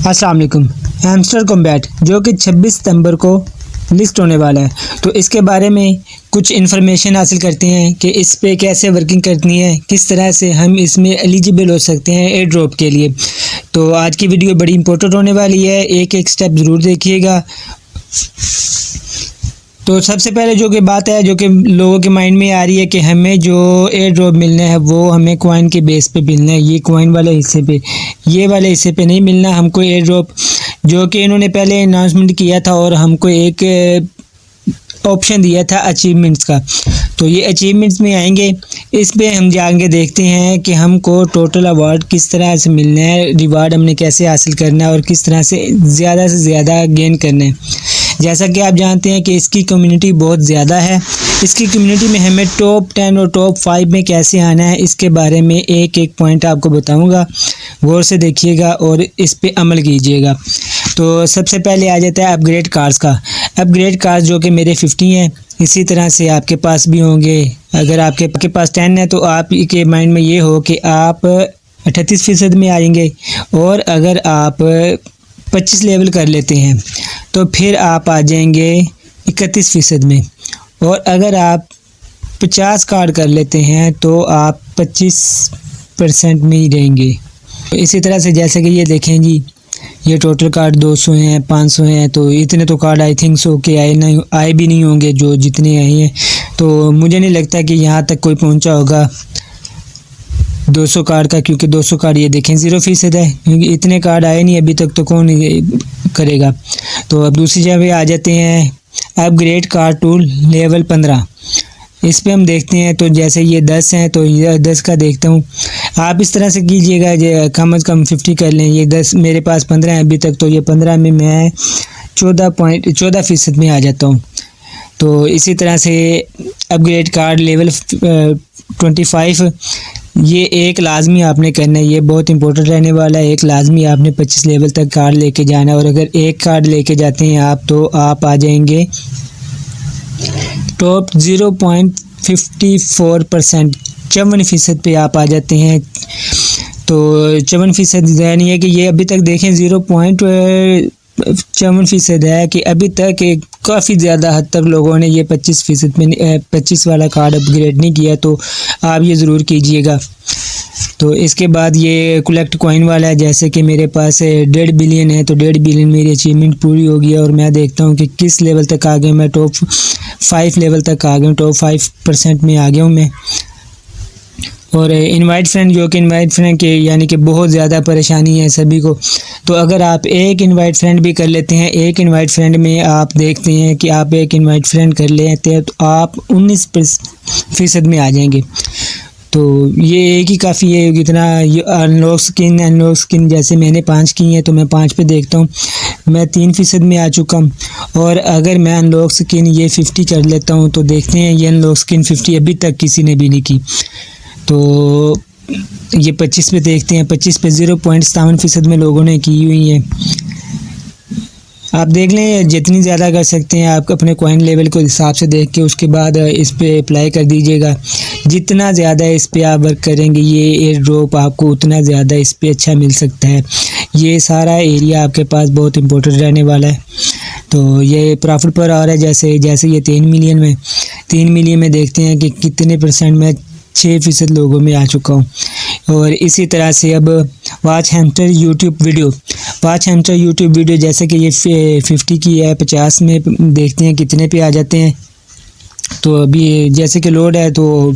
अस्सलाम वालेकुम। Hamster combat जो कि 26 सितंबर को लिस्ट होने वाला है, तो इसके बारे में कुछ इन्फॉर्मेशन हासिल करते हैं कि इस पे कैसे वर्किंग करनी है, किस तरह से हम इसमें एलिजिबल हो सकते हैं एयर ड्रॉप के लिए। तो आज की वीडियो बड़ी इंपॉर्टेंट होने वाली है, एक एक स्टेप ज़रूर देखिएगा। तो सबसे पहले जो कि बात है, जो कि लोगों के माइंड में आ रही है कि हमें जो एयर ड्रॉप मिलना है वो हमें कॉइन के बेस पे मिलना है, ये कॉइन वाले हिस्से पे, ये वाले हिस्से पे नहीं मिलना हमको एयर ड्रॉप। जो कि इन्होंने पहले अनाउंसमेंट किया था और हमको एक ऑप्शन दिया था अचीवमेंट्स का, तो ये अचीवमेंट्स में आएंगे। इस पे हम जाएंगे, देखते हैं कि हमको टोटल अवार्ड किस तरह से मिलना है, रिवार्ड हमने कैसे हासिल करना है और किस तरह से ज़्यादा गेन करना है। जैसा कि आप जानते हैं कि इसकी कम्युनिटी बहुत ज़्यादा है, इसकी कम्युनिटी में हमें टॉप 10 और टॉप 5 में कैसे आना है, इसके बारे में एक एक पॉइंट आपको बताऊंगा, गौर से देखिएगा और इस पे अमल कीजिएगा। तो सबसे पहले आ जाता है अपग्रेड कार्ड्स का। अपग्रेड कार्ड्स जो कि मेरे 50 हैं, इसी तरह से आपके पास भी होंगे। अगर आपके पास 10 है तो आपके माइंड में ये हो कि आप 38% में आएंगे, और अगर आप 25 लेवल कर लेते हैं तो फिर आप आ जाएंगे 31% में, और अगर आप 50 कार्ड कर लेते हैं तो आप 25% में ही रहेंगे। तो इसी तरह से जैसे कि ये देखें जी, ये टोटल कार्ड 200 हैं, 500 हैं, तो इतने तो कार्ड आई थिंक सो कि आए भी नहीं होंगे जो जितने आए हैं। तो मुझे नहीं लगता कि यहाँ तक कोई पहुँचा होगा 200 कार्ड का, क्योंकि 200 कार्ड ये देखें 0% है, क्योंकि इतने कार्ड आए नहीं अभी तक, तो कौन करेगा। तो अब दूसरी जगह पे आ जाते हैं, अपग्रेड कार्ड टूल लेवल 15। इस पे हम देखते हैं, तो जैसे ये 10 हैं तो ये 10 का देखता हूँ। आप इस तरह से कीजिएगा, कम से कम 50 कर लें। ये 10 मेरे पास 15 है अभी तक, तो ये 15 में मैं 14% में आ जाता हूँ। तो इसी तरह से अपग्रेड कार्ड लेवल 25, ये एक लाजमी आपने करना है, ये बहुत इंपॉर्टेंट रहने वाला है। एक लाजमी आपने 25 लेवल तक कार्ड लेके जाना है, और अगर एक कार्ड लेके जाते हैं आप तो आप आ जाएंगे टॉप 0.54%, 54% पे आप आ जाते हैं। तो 54% यानी है कि ये अभी तक देखें 0.54% है कि अभी तक काफ़ी ज़्यादा हद तक लोगों ने ये 25% में 25 वाला कार्ड अपग्रेड नहीं किया, तो आप ये ज़रूर कीजिएगा। तो इसके बाद ये कलेक्ट कॉइन वाला है, जैसे कि मेरे पास 1.5 बिलियन है, तो 1.5 बिलियन मेरी अचीवमेंट पूरी हो गई है, और मैं देखता हूँ कि किस लेवल तक आ गया। मैं टॉप 5 लेवल तक आ गया हूँ, टॉप 5% में आ गया हूँ मैं। और इनवाइट फ्रेंड, जो कि इनवाइट फ्रेंड के यानी कि बहुत ज़्यादा परेशानी है सभी को, तो अगर आप एक इनवाइट फ्रेंड भी कर लेते हैं, एक इनवाइट फ्रेंड में आप देखते हैं कि आप एक इनवाइट फ्रेंड कर लेते हैं तो आप 19% में आ जाएंगे। तो ये एक ही काफ़ी है। इतना अनलॉक स्किन जैसे मैंने 5 की हैं, तो मैं 5 पे देखता हूँ मैं 3% में आ चुका हूँ। और अगर मैं अनलॉक स्किन ये 50 कर लेता हूँ तो देखते हैं ये अनलॉक स्किन 50 अभी तक किसी ने भी नहीं की। तो ये 25 पे देखते हैं, 25 पे 0.57% में लोगों ने की हुई है। आप देख लें, जितनी ज़्यादा कर सकते हैं आप अपने कॉइन लेवल को हिसाब से देख के उसके बाद इस पे अप्लाई कर दीजिएगा। जितना ज़्यादा इस पे आप वर्क करेंगे, ये एयर ड्रॉप आपको उतना ज़्यादा इस पे अच्छा मिल सकता है। ये सारा एरिया आपके पास बहुत इंपॉर्टेंट रहने वाला है। तो ये प्रॉफिट पर आ रहा है, जैसे ये 3 मिलियन में देखते हैं कि कितने % में 6% लोगों में आ चुका हूँ। और इसी तरह से अब वॉच हैमस्टर यूट्यूब वीडियो जैसे कि ये 50 की है, 50 में देखते हैं कितने पे आ जाते हैं। तो अभी जैसे कि लोड है, तो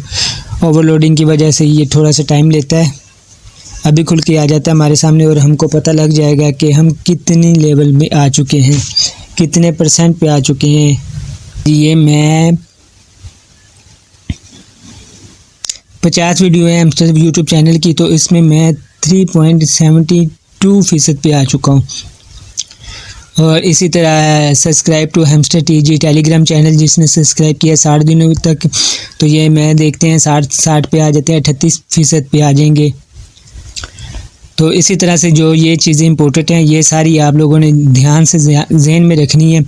ओवरलोडिंग की वजह से ये थोड़ा सा टाइम लेता है। अभी खुल के आ जाता है हमारे सामने, और हमको पता लग जाएगा कि हम कितनी लेवल में आ चुके हैं, कितने % पे आ चुके हैं। ये मैं 50 वीडियो है हैमस्टर यूट्यूब चैनल की, तो इसमें मैं 3.72% पे आ चुका हूँ। और इसी तरह subscribe to hamster TG telegram channel, जिसने सब्सक्राइब किया 60 दिनों तक, तो ये मैं देखते हैं 60 पे आ जाते हैं, 38% पे आ जाएंगे। तो इसी तरह से जो ये चीज़ें इंपॉर्टेंट हैं, ये सारी आप लोगों ने ध्यान से जहन में रखनी है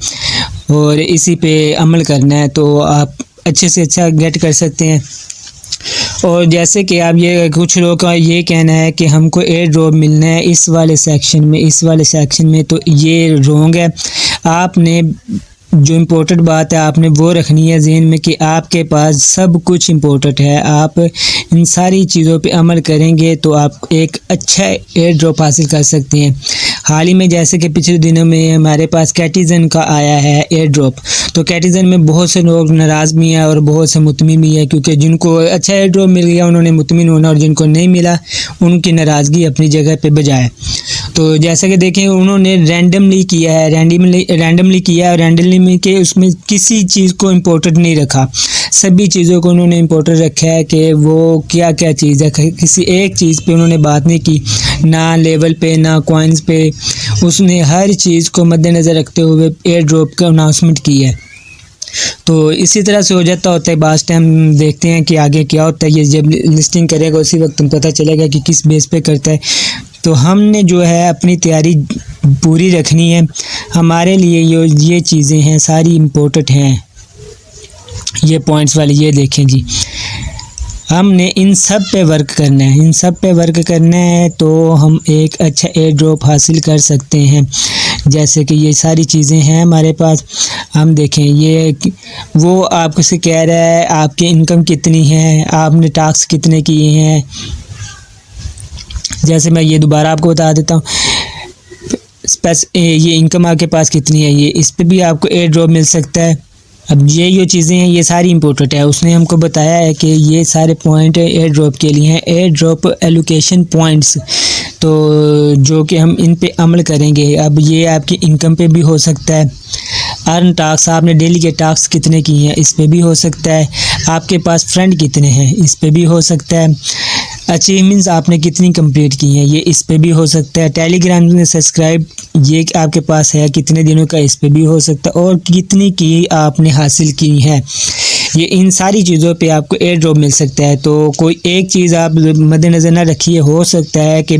और इसी पे अमल करना है, तो आप अच्छे से अच्छा गेट कर सकते हैं। और जैसे कि आप ये कुछ लोगों का ये कहना है कि हमको एयर ड्रॉप मिलना है इस वाले सेक्शन में, तो ये रॉन्ग है। आपने जो इम्पोर्टेंट बात है आपने वो रखनी है ज़हन में कि आपके पास सब कुछ इम्पोर्टेंट है। आप इन सारी चीज़ों पे अमल करेंगे तो आप एक अच्छा एयर ड्रॉप हासिल कर सकते हैं। हाल ही में जैसे कि पिछले दिनों में हमारे पास कैटिज़न का आया है एयर ड्रॉप, तो कैटिज़न में बहुत से लोग नाराज़ भी हैं और बहुत से मुतमिन भी हैं, क्योंकि जिनको अच्छा एयर ड्रॉप मिल गया उन्होंने मुतमिन होना और जिनको नहीं मिला उनकी नाराज़गी अपनी जगह पे बजाय। तो जैसा कि देखें उन्होंने रैंडमली किया है, रैंडमली किया और रैंडमली के उसमें किसी चीज़ को इम्पोर्टेंट नहीं रखा, सभी चीज़ों को उन्होंने इम्पोर्टेंट रखा है कि वो क्या क्या चीज़ है। किसी एक चीज़ पे उन्होंने बात नहीं की, ना लेवल पे ना कॉइन्स पे, उसने हर चीज़ को मद्देनज़र रखते हुए एयर ड्रॉप का अनाउंसमेंट की है। तो इसी तरह से हो जाता होता है, बास टाइम देखते हैं कि आगे क्या होता है। ये जब लिस्टिंग करेगा उसी वक्त तुम पता चलेगा कि किस बेस पे करता है। तो हमने जो है अपनी तैयारी पूरी रखनी है। हमारे लिए ये चीज़ें हैं सारी इम्पोर्टेंट हैं। ये पॉइंट्स वाली ये देखें जी, हमने इन सब पे वर्क करना है, इन सब पे वर्क करना है तो हम एक अच्छा एयर ड्रॉप हासिल कर सकते हैं। जैसे कि ये सारी चीज़ें हैं हमारे पास। हम देखें ये वो आपसे कह रहा है आपकी इनकम कितनी है, आपने टास्क कितने किए हैं। जैसे मैं ये दोबारा आपको बता देता हूँ, ये इनकम आपके पास कितनी है, ये इस पे भी आपको एयर ड्रॉप मिल सकता है। अब ये चीज़ें हैं ये सारी इम्पोर्टेंट है। उसने हमको बताया है कि ये सारे पॉइंट एयर ड्रॉप के लिए हैं, एयर ड्रॉप एलोकेशन पॉइंट्स, तो जो कि हम इन पे अमल करेंगे। अब ये आपकी इनकम पे भी हो सकता है, अर्न टास्क आपने डेली के टास्क कितने किए हैं इस पे भी हो सकता है, आपके पास फ्रेंड कितने हैं इस पे भी हो सकता है, अचीवमेंट्स आपने कितनी कंप्लीट की हैं ये इस पे भी हो सकता है, टेलीग्राम में सब्सक्राइब ये आपके पास है कितने दिनों का इस पे भी हो सकता है, और कितनी की आपने हासिल की है। ये इन सारी चीज़ों पे आपको एयर ड्रॉप मिल सकता है। तो कोई एक चीज़ आप मद्देनज़र ना रखिए, हो सकता है कि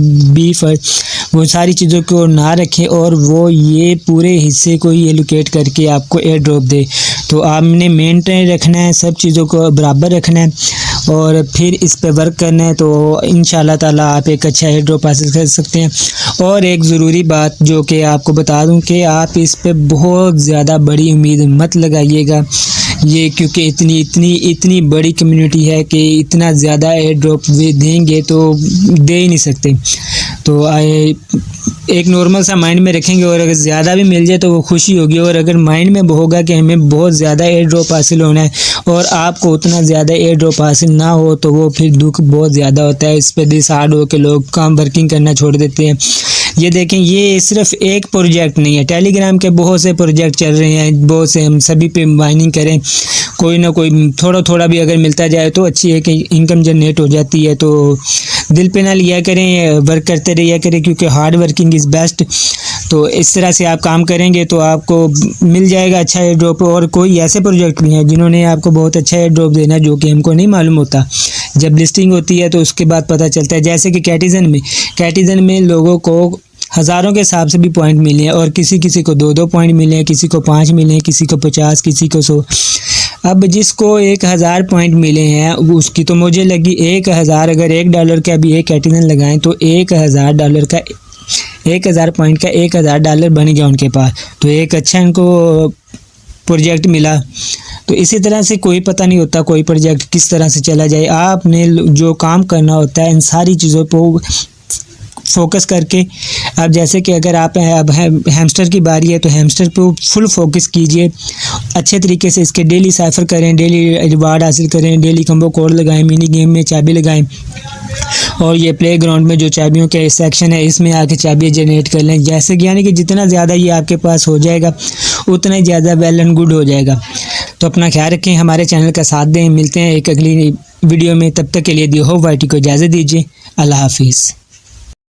वो सारी चीज़ों को ना रखें और वो ये पूरे हिस्से को ही एलोकेट करके आपको एयर ड्रॉप दे। तो आपने मेंटेन रखना है, सब चीज़ों को बराबर रखना है और फिर इस पे वर्क करना है, तो इंशाल्लाह ताला आप एक अच्छा एयर ड्रॉप हासिल कर सकते हैं। और एक ज़रूरी बात जो कि आपको बता दूं कि आप इस पे बहुत ज़्यादा बड़ी उम्मीद मत लगाइएगा, ये क्योंकि इतनी बड़ी कम्युनिटी है कि इतना ज़्यादा एयर ड्रॉप वे देंगे तो दे ही नहीं सकते। तो एक नॉर्मल सा माइंड में रखेंगे और अगर ज़्यादा भी मिल जाए तो वो खुशी होगी, और अगर माइंड में होगा कि हमें बहुत ज़्यादा एयर ड्रॉप हासिल होना है और आपको उतना ज़्यादा एयर ड्रॉप हासिल ना हो तो वो फिर दुख बहुत ज़्यादा होता है। इस पर डिसाइड हो के लोग काम वर्किंग करना छोड़ देते हैं। ये देखें ये सिर्फ एक प्रोजेक्ट नहीं है, टेलीग्राम के बहुत से प्रोजेक्ट चल रहे हैं, बहुत से, हम सभी पे माइनिंग करें, कोई ना कोई थोड़ा थोड़ा भी अगर मिलता जाए तो अच्छी है कि इनकम जनरेट हो जाती है। तो दिल पे ना लिया करें, वर्क करते रहिए करें क्योंकि हार्ड वर्किंग इज़ बेस्ट। तो इस तरह से आप काम करेंगे तो आपको मिल जाएगा अच्छा एयर ड्रॉप। और कोई ऐसे प्रोजेक्ट भी हैं जिन्होंने आपको बहुत अच्छा एयर ड्रॉप देना जो कि हमको नहीं मालूम होता, जब लिस्टिंग होती है तो उसके बाद पता चलता है। जैसे कि कैटिज़न में लोगों को हज़ारों के हिसाब से भी पॉइंट मिले हैं और किसी को 2-2 पॉइंट मिले हैं, किसी को 5 मिले हैं, किसी को 50, किसी को 100। अब जिसको 1000 पॉइंट मिले हैं उसकी तो मुझे लगी 1000, अगर $1 का भी एक कैटिज़न लगाएं तो $1000 का 1000 पॉइंट का $1000 बन गया उनके पास। तो एक अच्छा इनको प्रोजेक्ट मिला। तो इसी तरह से कोई पता नहीं होता कोई प्रोजेक्ट किस तरह से चला जाए। आपने जो काम करना होता है इन सारी चीज़ों पर फोकस करके, अब जैसे कि अगर आप अब हैमस्टर की बारी है तो हैमस्टर पे फुल फोकस कीजिए, अच्छे तरीके से इसके डेली साइफर करें, डेली रिवार्ड हासिल करें, डेली कम्बो कोड लगाएं, मिनी गेम में चाबी लगाएं और ये प्ले ग्राउंड में जो चाबियों के सेक्शन है इसमें आके चाबियाँ जनरेट कर लें। जैसे कि यानी कि जितना ज़्यादा ये आपके पास हो जाएगा उतना ही ज़्यादा वेल एंड गुड हो जाएगा। तो अपना ख्याल रखें, हमारे चैनल का साथ दें। मिलते हैं एक अगली वीडियो में, तब तक के लिए दी हो वाइटी को इजाज़त दीजिए। अल्लाह हाफिज़।